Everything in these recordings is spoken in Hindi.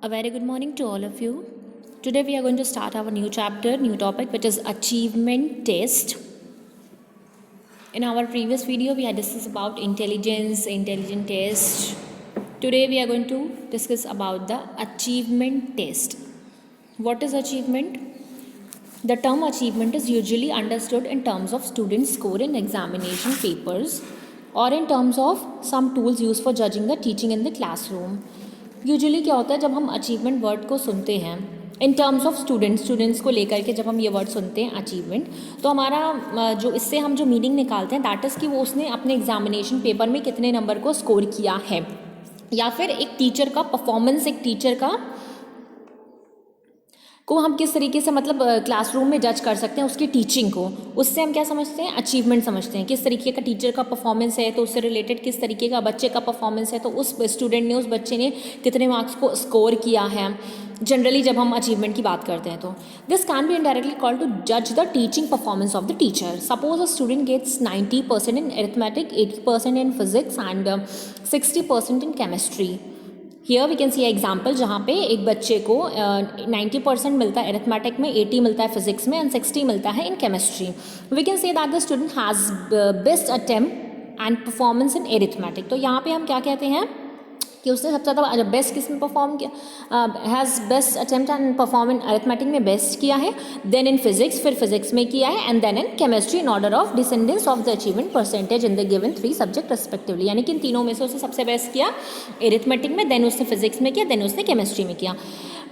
A very good morning to all of you. Today we are going to start our new chapter, new topic, which is achievement test. In our previous video, we had discussed about intelligent test. Today we are going to discuss about the achievement test. What is achievement? The term achievement is usually understood in terms of student score in examination papers or in terms of some tools used for judging the teaching in the classroom. Usually क्या होता है जब हम अचीवमेंट वर्ड को सुनते हैं इन टर्म्स ऑफ स्टूडेंट्स को लेकर के जब हम ये वर्ड सुनते हैं अचीवमेंट, तो हमारा जो इससे हम जो मीनिंग निकालते हैं दैट इज़ कि वो उसने अपने एग्जामिनेशन पेपर में कितने नंबर को स्कोर किया है, या फिर एक टीचर का परफॉर्मेंस, एक टीचर को हम किस तरीके से मतलब क्लासरूम में जज कर सकते हैं उसकी टीचिंग को, उससे हम क्या समझते हैं, अचीवमेंट समझते हैं। किस तरीके का टीचर का परफॉर्मेंस है तो उससे रिलेटेड किस तरीके का बच्चे का परफॉर्मेंस है तो उस स्टूडेंट ने, उस बच्चे ने कितने मार्क्स को स्कोर किया है। जनरली जब हम अचीवमेंट की बात करते हैं तो this can be indirectly called to जज the teaching performance of the teacher. Suppose a student gets 90% in arithmetic, 80% in physics and 60% in chemistry. Here we can see example जहाँ पे एक बच्चे को 90% मिलता है अरिथमेटिक में, 80 मिलता है फिजिक्स में एंड 60 मिलता है in chemistry. We can say that the student has best attempt and performance in arithmetic. तो यहाँ पे हम क्या कहते हैं कि उसने सबसे ज़्यादा बेस्ट किस में परफॉर्म किया, has best attempt and perform in arithmetic में बेस्ट किया है, देन इन फिजिक्स, फिर फिजिक्स में किया है, and then in chemistry in order of descendance of the achievement percentage in the given 3 subject respectively. यानी कि इन तीनों में से उसने सबसे बेस्ट किया अरिथमेटिक में, देन उसने फिजिक्स में किया, देन उसने केमिस्ट्री में किया।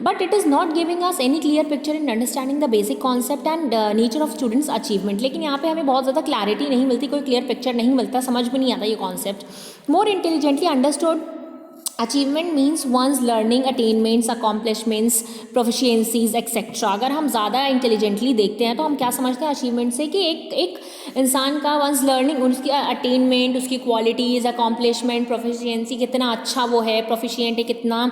But it is not giving us any clear picture in understanding the basic concept and nature of students achievement. लेकिन यहाँ पे हमें बहुत ज़्यादा क्लैरिटी नहीं मिलती, कोई क्लियर पिक्चर नहीं मिलता, समझ में नहीं आता ये concept. More intelligently understood achievement means one's learning attainments, accomplishments, proficiencies etcetera. अगर हम ज़्यादा इंटेलिजेंटली देखते हैं तो हम क्या समझते हैं अचीवमेंट से कि एक इंसान का वंस लर्निंग, उसकी अटेनमेंट, उसकी क्वालिटीज़, अकॉम्प्लिशमेंट, प्रोफिशिएंसी, कितना अच्छा वो है, प्रोफिशिएंट है कितना,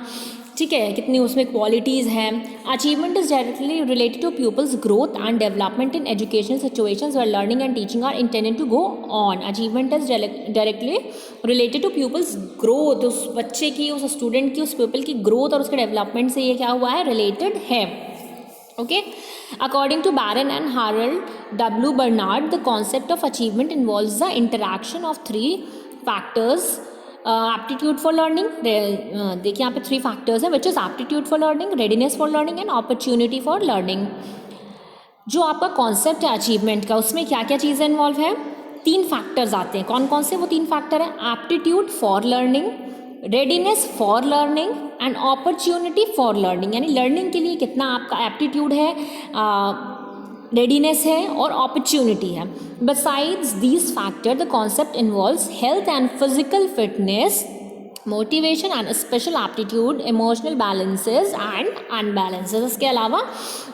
ठीक है, कितनी उसमें क्वालिटीज़ हैं। Achievement is directly related to people's growth and development in educational situations where learning and teaching are intended to go on. Achievement is directly related to people's growth, उस बच्चे की, उस स्टूडेंट की, उस पीपल की ग्रोथ और उसके डेवलपमेंट से ये क्या हुआ है, रिलेटेड है। Okay, according to Baron and Harold W Bernard, the concept of achievement involves the interaction of 3 factors. Aptitude for learning, देखिए यहाँ पे 3 फैक्टर्स हैं, which is aptitude for learning, readiness for learning and opportunity for learning. जो आपका कॉन्सेप्ट है अचीवमेंट का, उसमें क्या क्या चीज़ें इन्वॉल्व है, 3 फैक्टर्स आते हैं। कौन कौन से वो 3 फैक्टर हैं, aptitude for learning, readiness for learning and opportunity for learning. यानी लर्निंग के लिए कितना आपका एप्टीट्यूड है, रेडीनेस है और अपॉर्चुनिटी है। Besides these factors, the concept involves health and physical fitness, motivation and special aptitude, emotional balances and unbalances। इसके अलावा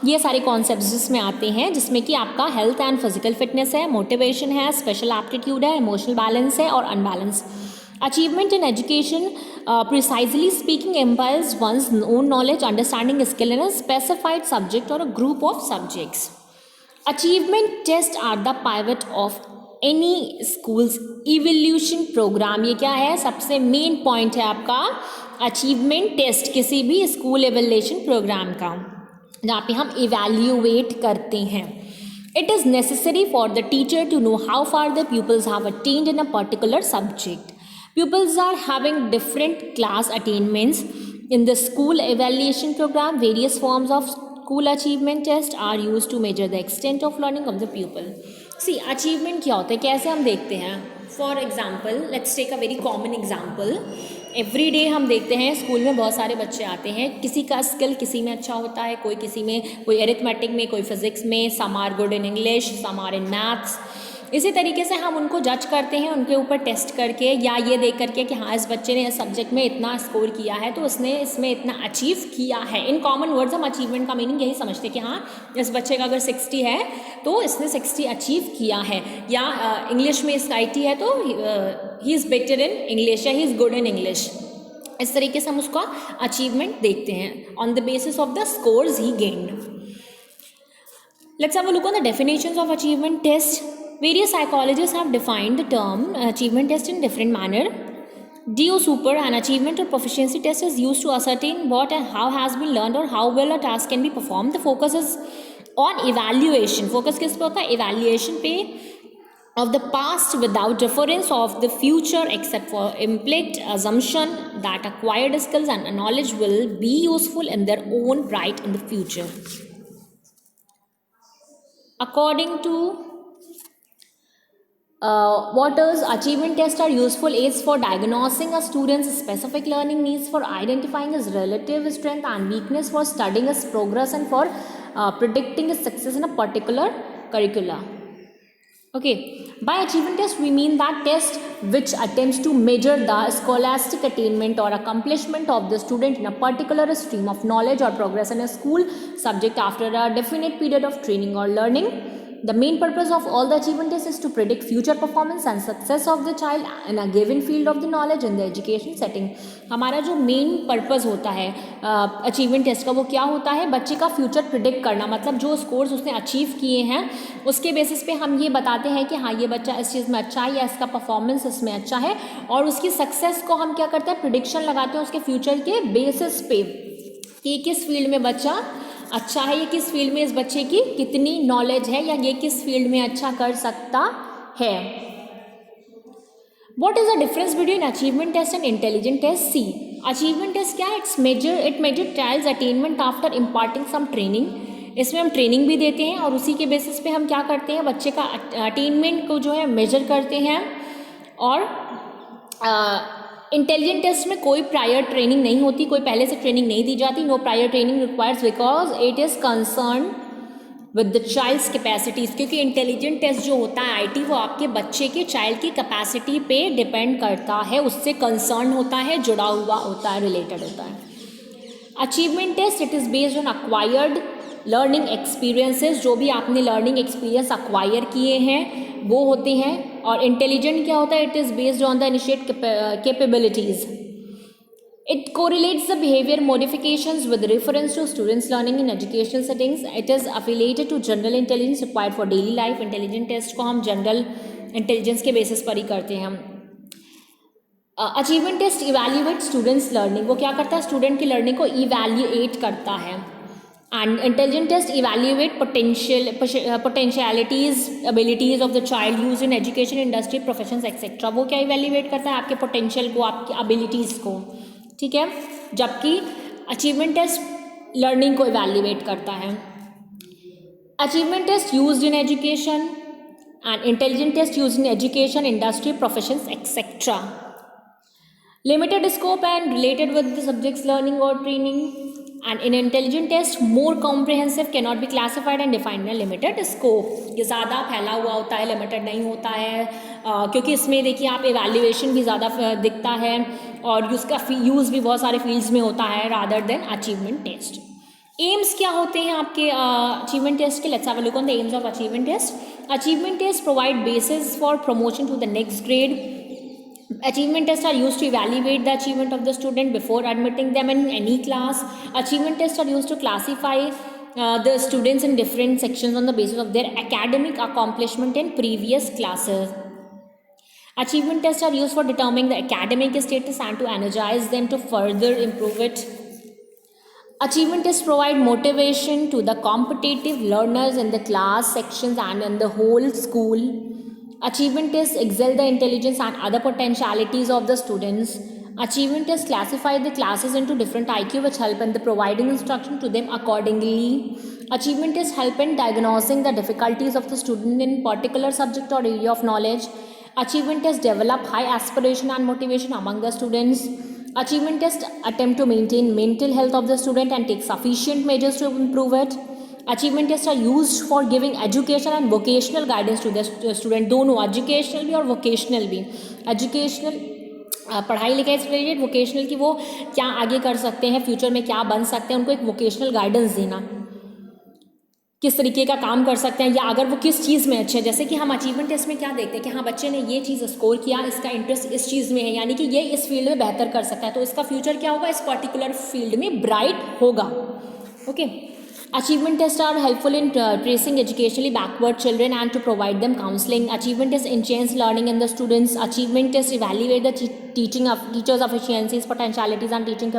ये सारे कॉन्सेप्ट्स जिसमें आते हैं, जिसमें कि आपका हेल्थ एंड फिजिकल फिटनेस है, मोटिवेशन है, स्पेशल एप्टीट्यूड है, इमोशनल बैलेंस है और unbalance. Achievement in education precisely speaking implies one's own knowledge, understanding, skill in a specified subject or a group of subjects. Achievement tests are the pivot of any school's evaluation program। ये क्या है, सबसे मेन पॉइंट है आपका अचीवमेंट टेस्ट किसी भी स्कूल एवेल्यूएशन प्रोग्राम का, जहाँ पे हम इवैल्यूएट करते हैं। It is necessary for the teacher to know how far the pupils have attained in a particular subject. Pupils are having different class attainments in the school evaluation program. Various forms of school achievement test are used to measure the extent of learning of the pupil. See, achievement क्या होता है, कैसे हम देखते हैं। For example, let's take a very common example. Every day हम देखते हैं स्कूल में बहुत सारे बच्चे आते हैं, किसी का स्किल किसी में अच्छा होता है, कोई किसी में, कोई अरिथमेटिक में, कोई फिजिक्स में, some are good in English, some are in maths. इसी तरीके से हम उनको जज करते हैं उनके ऊपर टेस्ट करके, या ये देख करके कि हाँ इस बच्चे ने इस सब्जेक्ट में इतना स्कोर किया है तो उसने इसमें इतना अचीव किया है। इन कॉमन वर्ड्स हम अचीवमेंट का मीनिंग यही समझते हैं कि हाँ इस बच्चे का अगर 60 है तो इसने 60 अचीव किया है, या इंग्लिश में इसका 80 है तो he is better in English, या he is good in English. इस तरीके से हम उसका अचीवमेंट देखते हैं on the basis of the scores he gained. Let's have a look on the definitions of achievement test. Various psychologists have defined the term achievement test in different manner. DO Super, an achievement or proficiency test, is used to ascertain what and how has been learned or how well a task can be performed. The focus is on evaluation. Focus किस पे होता है? Evaluation पे of the past without reference of the future except for implicit assumption that acquired skills and knowledge will be useful in their own right in the future. According to what is achievement tests are useful is for diagnosing a student's specific learning needs, for identifying his relative strength and weakness, for studying his progress, and for predicting his success in a particular curricula. Okay, by achievement test we mean that test which attempts to measure the scholastic attainment or accomplishment of the student in a particular stream of knowledge or progress in a school subject after a definite period of training or learning. The main purpose of all the achievement tests is to predict future performance and success of the child in a given field of the knowledge in the education setting. हमारा जो मेन पर्पस होता है अचीवमेंट टेस्ट का वो क्या होता है? बच्चे का फ्यूचर प्रिडिक्ट करना, मतलब जो स्कोर्स उसने अचीव किए हैं उसके बेसिस पे हम ये बताते हैं कि हाँ ये बच्चा इस चीज़ में अच्छा है या इसका परफॉर्मेंस इसमें अच्छा है, और उसकी सक्सेस को हम क्या करते हैं? प्रिडिक्शन लगाते हैं उसके फ्यूचर के बेसिस पे कि किस फील्ड में बच्चा अच्छा है, ये किस फील्ड में इस बच्चे की कितनी नॉलेज है, या ये किस फील्ड में अच्छा कर सकता है. What is the difference between achievement test and intelligent test? See, achievement test क्या है? It measure child's attainment after imparting some training. इसमें हम ट्रेनिंग भी देते हैं और उसी के बेसिस पे हम क्या करते हैं? बच्चे का अटेनमेंट को जो है मेजर करते हैं. और इंटेलिजेंट टेस्ट में कोई प्रायर ट्रेनिंग नहीं होती, कोई पहले से ट्रेनिंग नहीं दी जाती. No prior training requires because it is concern with the child's capacities, क्योंकि इंटेलिजेंट टेस्ट जो होता है आईटी वो आपके बच्चे के चाइल्ड की कैपेसिटी पे डिपेंड करता है, उससे कंसर्न होता है, जुड़ा हुआ होता है, रिलेटेड होता है. Achievement test it is based on acquired learning experiences, जो भी आपने लर्निंग एक्सपीरियंस अक्वायर किए हैं वो होते हैं. और इंटेलिजेंट क्या होता है? It is based on the initiate capabilities. It correlates the behavior modifications with reference to students' learning in educational settings. It is affiliated to general intelligence required for daily life. Intelligent test को हम जनरल इंटेलिजेंस के बेसिस पर ही करते हैं हम. Achievement test evaluate students learning, वो क्या करता है? स्टूडेंट की लर्निंग को इवैल्यूएट करता है. And intelligent test evaluate potentialities abilities of the child use in education industry professions etcetera. वो क्या इवैल्यूएट करता है? आपके पोटेंशियल को, आपकी एबिलिटीज़ को. ठीक है, जबकि अचीवमेंट टेस्ट लर्निंग को इवैल्यूएट करता है. Achievement test used in education and intelligent test used in education industry professions etcetera. Limited scope and related with the subjects learning और training. And in intelligent test more comprehensive, can not be classified and defined in limited scope. ये ज़्यादा फैला हुआ होता है, लिमिटेड नहीं होता है, क्योंकि इसमें देखिए आप इवैल्यूएशन भी ज़्यादा दिखता है और उसका यूज़ भी बहुत सारे फील्ड्स में होता है rather than achievement test. Aims क्या होते हैं आपके अचीवमेंट टेस्ट के? Let's have a look on the aims of achievement test. Achievement test provide basis for promotion to the next grade. Achievement tests are used to evaluate the achievement of the student before admitting them in any class. Achievement tests are used to classify the students in different sections on the basis of their academic accomplishment in previous classes. Achievement tests are used for determining the academic status and to energize them to further improve it. Achievement tests provide motivation to the competitive learners in the class sections and in the whole school. Achievement tests excel the intelligence and other potentialities of the students. Achievement tests classify the classes into different IQ, which help in the providing instruction to them accordingly. Achievement tests help in diagnosing the difficulties of the student in particular subject or area of knowledge. Achievement tests develop high aspiration and motivation among the students. Achievement tests attempt to maintain mental health of the student and take sufficient measures to improve it. Achievement tests are used for giving education and vocational guidance to the student. दोनों, एजुकेशनल भी और वोकेशनल भी. एजुकेशनल पढ़ाई लिखाई से रिलेटेड, वोकेशनल की वो क्या आगे कर सकते हैं, फ्यूचर में क्या बन सकते हैं, उनको एक वोकेशनल गाइडेंस देना, किस तरीके का काम कर सकते हैं, या अगर वो किस चीज़ में अच्छे हैं. जैसे कि हम अचीवमेंट टेस्ट में क्या देखते हैं कि हाँ बच्चे ने ये चीज़ स्कोर किया, इसका इंटरेस्ट इस चीज़ में है, यानी कि ये इस फील्ड में बेहतर कर सकता है, तो इसका फ्यूचर क्या होगा? इस पर्टिकुलर फील्ड में ब्राइट होगा. Okay. Achievement tests are helpful in tracing educationally backward children and to provide them counseling. Achievement tests enhance learning in the students. Achievement tests evaluate the teachers' efficiencies, potentialities, and teaching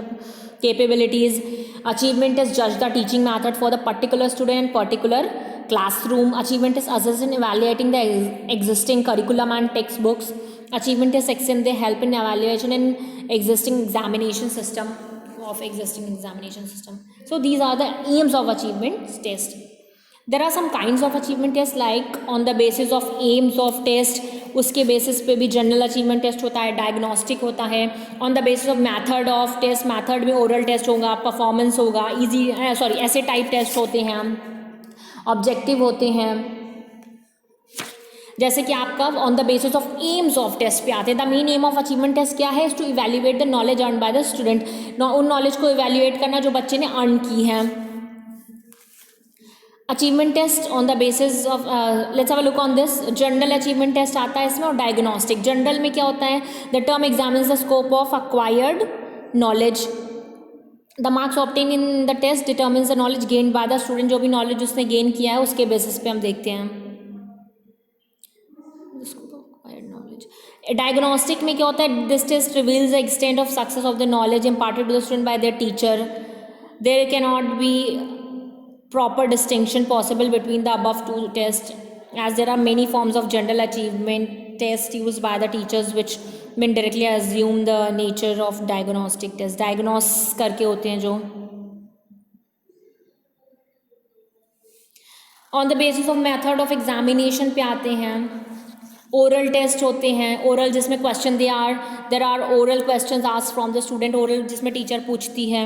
capabilities. Achievement tests judge the teaching method for the particular student and particular classroom. Achievement tests assist in evaluating the existing curriculum and textbooks. Achievement tests extend their help in evaluation in existing examination system. So these are the aims of achievement test. There are some kinds of achievement test like on the basis of aims of test, उसके basis पे भी जनरल अचीवमेंट टेस्ट होता है, डायग्नोस्टिक होता है. On the basis of method of test, method में ओरल टेस्ट होगा, परफॉर्मेंस होगा, ऐसे टाइप टेस्ट होते हैं, ऑब्जेक्टिव होते हैं. जैसे कि आपका on the basis of aims of test पे आते हैं. The main aim of achievement test क्या है? To evaluate the knowledge earn by the student. उन नॉलेज को इवेल्युएट करना जो बच्चे ने अर्न की है. Achievement test on the basis of let's have a look on this. General achievement test आता है इसमें और डायग्नोस्टिक. जनरल में क्या होता है? The term examines the scope of acquired knowledge. The marks obtain in the test determines the knowledge gain by the student. जो भी नॉलेज उसने गेन किया है उसके बेसिस पे हम देखते हैं. डायग्नोस्टिक में क्या होता है? This test reveals the extent of success of the knowledge imparted to the student by their teacher. There can not be proper distinction possible between the above two tests, as there are many forms of general achievement tests used by the teachers which may directly assume the nature of diagnostic test. Diagnose करके होते हैं जो. on the basis of method of examination पे आते हैं. ओरल टेस्ट होते हैं. ओरल जिसमें question there are oral question asked from the student. Oral जिसमें टीचर पूछती है.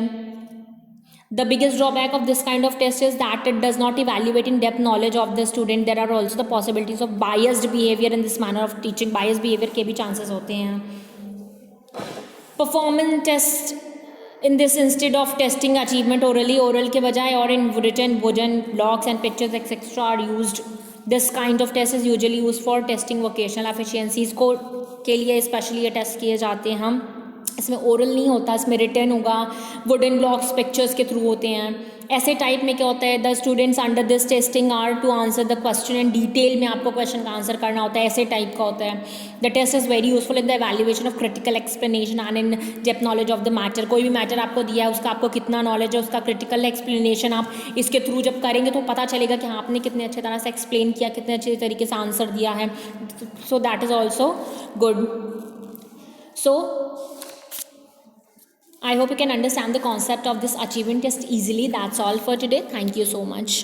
The biggest drawback of this kind of test is that it does not evaluate in depth knowledge of the student. There are also the possibilities of biased behavior in this manner of teaching. Biased behavior के भी chances होते हैं. Performance test in this instead of testing achievement orally, oral के बजाय और in written blocks and pictures etc. are used. This kind of test is usually used for testing vocational efficiencies को के लिए स्पेशली ये टेस्ट किए जाते हैं. हम इसमें ओरल नहीं होता, इसमें रिटर्न होगा. वुडन ब्लॉक्स पिक्चर्स के थ्रू होते हैं. ऐसे टाइप में क्या होता है? The students under this testing are to answer the question in detail में आपको क्वेश्चन का आंसर करना होता है. ऐसे टाइप का होता है. The test is very useful in the evaluation of critical explanation and in depth knowledge of the matter. कोई भी मैटर आपको दिया है उसका आपको कितना नॉलेज है, उसका क्रिटिकल एक्सप्लेनेशन आप इसके थ्रू जब करेंगे तो पता चलेगा कि हाँ आपने कितने अच्छे तरह से एक्सप्लेन किया, कितने अच्छे तरीके से आंसर दिया है. So that is also good. So I hope you can understand the concept of this achievement test easily. That's all for today. Thank you so much.